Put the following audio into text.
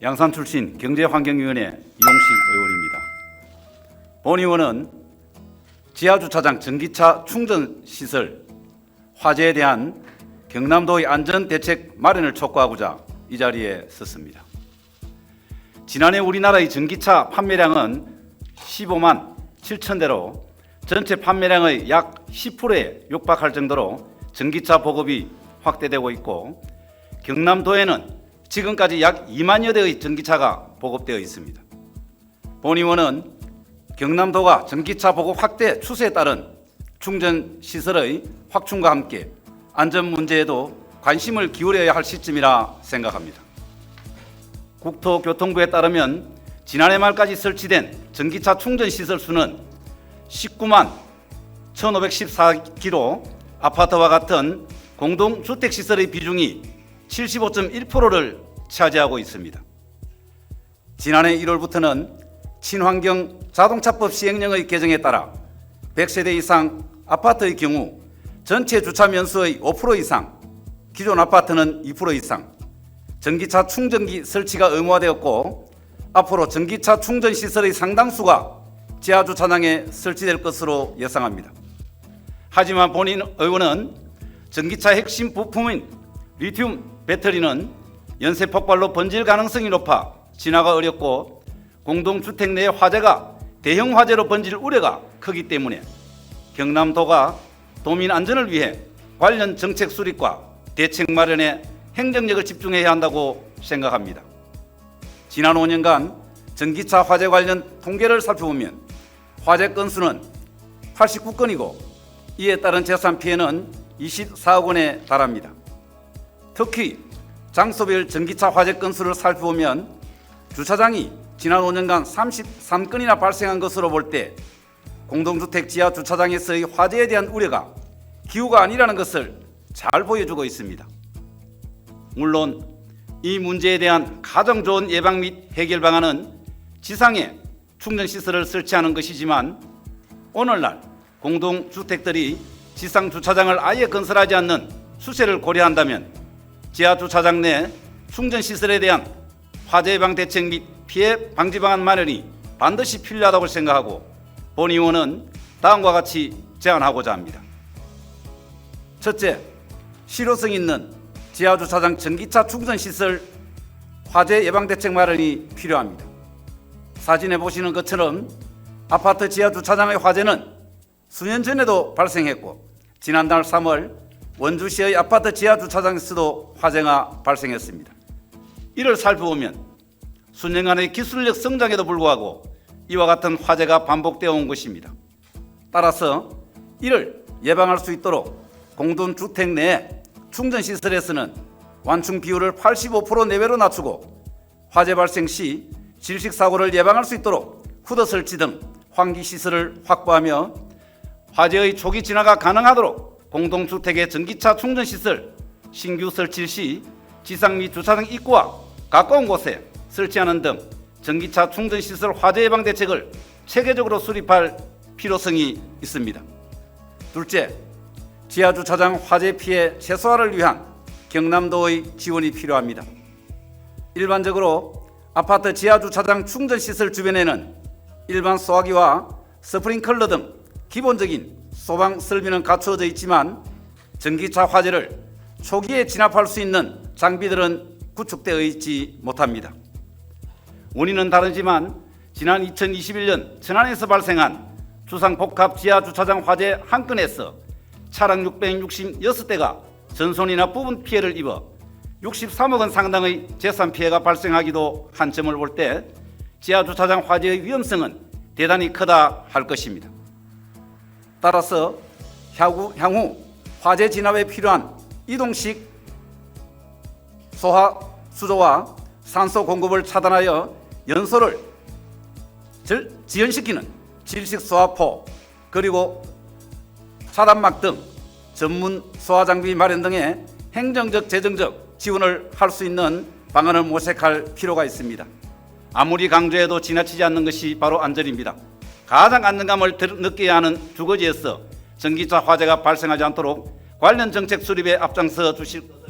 양산 출신 경제환경위원회 이용식 의원입니다. 본 의원은 지하주차장 전기차 충전시설 화재에 대한 경남도의 안전대책 마련을 촉구하고자 이 자리에 섰습니다. 지난해 우리나라의 전기차 판매량은 15만 7천 대로 전체 판매량의 약 10%에 육박할 정도로 전기차 보급이 확대되고 있고, 경남도에는 지금까지 약 2만여 대의 전기차가 보급되어 있습니다. 본 의원은 경남도가 전기차 보급 확대 추세에 따른 충전 시설의 확충과 함께 안전 문제에도 관심을 기울여야 할 시점이라 생각합니다. 국토교통부에 따르면 지난해 말까지 설치된 전기차 충전 시설 수는 19만 1,514기로 아파트와 같은 공동주택시설의 비중이 75.1%를 차지하고 있습니다. 지난해 1월부터는 친환경 자동차법 시행령의 개정에 따라 100세대 이상 아파트의 경우 전체 주차 면수의 5% 이상, 기존 아파트는 2% 이상 전기차 충전기 설치가 의무화되었고, 앞으로 전기차 충전 시설의 상당수가 지하주차장에 설치될 것으로 예상합니다. 하지만 본인 의원은 전기차 핵심 부품인 리튬 배터리는 연쇄 폭발로 번질 가능성이 높아 진화가 어렵고, 공동주택 내 화재가 대형 화재로 번질 우려가 크기 때문에 경남도가 도민 안전을 위해 관련 정책 수립과 대책 마련에 행정력을 집중해야 한다고 생각합니다. 지난 5년간 전기차 화재 관련 통계를 살펴보면 화재 건수는 89건이고 이에 따른 재산 피해는 24억 원에 달합니다. 특히 장소별 전기차 화재 건수를 살펴보면 주차장이 지난 5년간 33건이나 발생한 것으로 볼 때 공동주택 지하 주차장에서의 화재에 대한 우려가 기우가 아니라는 것을 잘 보여주고 있습니다. 물론 이 문제에 대한 가장 좋은 예방 및 해결 방안은 지상에 충전시설을 설치하는 것이지만, 오늘날 공동주택들이 지상 주차장을 아예 건설하지 않는 추세를 고려한다면 지하주차장 내 충전시설에 대한 화재 예방 대책 및 피해 방지 방안 마련이 반드시 필요하다고 생각하고, 본 의원은 다음과 같이 제안하고자 합니다. 첫째, 실효성 있는 지하주차장 전기차 충전시설 화재 예방 대책 마련이 필요합니다. 사진에 보시는 것처럼 아파트 지하주차장의 화재는 수년 전에도 발생했고, 지난달 3월 원주시의 아파트 지하주차장에서도 화재가 발생했습니다. 이를 살펴보면 수년간의 기술력 성장에도 불구하고 이와 같은 화재가 반복되어 온 것입니다. 따라서 이를 예방할 수 있도록 공동주택 내 충전시설에서는 완충 비율을 85% 내외로 낮추고, 화재 발생 시 질식사고를 예방할 수 있도록 후드 설치 등 환기시설을 확보하며, 화재의 초기 진화가 가능하도록 공동주택의 전기차 충전시설 신규 설치 시 지상 및 주차장 입구와 가까운 곳에 설치하는 등 전기차 충전시설 화재 예방 대책을 체계적으로 수립할 필요성이 있습니다. 둘째, 지하주차장 화재 피해 최소화를 위한 경남도의 지원이 필요합니다. 일반적으로 아파트 지하주차장 충전시설 주변에는 일반 소화기와 스프링클러 등 기본적인 소방 설비는 갖추어져 있지만, 전기차 화재를 초기에 진압할 수 있는 장비들은 구축되어 있지 못합니다. 원인은 다르지만 지난 2021년 천안에서 발생한 주상복합 지하주차장 화재 한 건에서 차량 666대가 전손이나 부분 피해를 입어 63억 원 상당의 재산 피해가 발생하기도 한 점을 볼 때 지하주차장 화재의 위험성은 대단히 크다 할 것입니다. 따라서 향후 화재 진압에 필요한 이동식 소화 수조와 산소 공급을 차단하여 연소를 지연시키는 질식 소화포, 그리고 차단막 등 전문 소화 장비 마련 등의 행정적 재정적 지원을 할 수 있는 방안을 모색할 필요가 있습니다. 아무리 강조해도 지나치지 않는 것이 바로 안전입니다. 가장 안정감을 느껴야 하는 주거지에서 전기차 화재가 발생하지 않도록 관련 정책 수립에 앞장서 주실 것을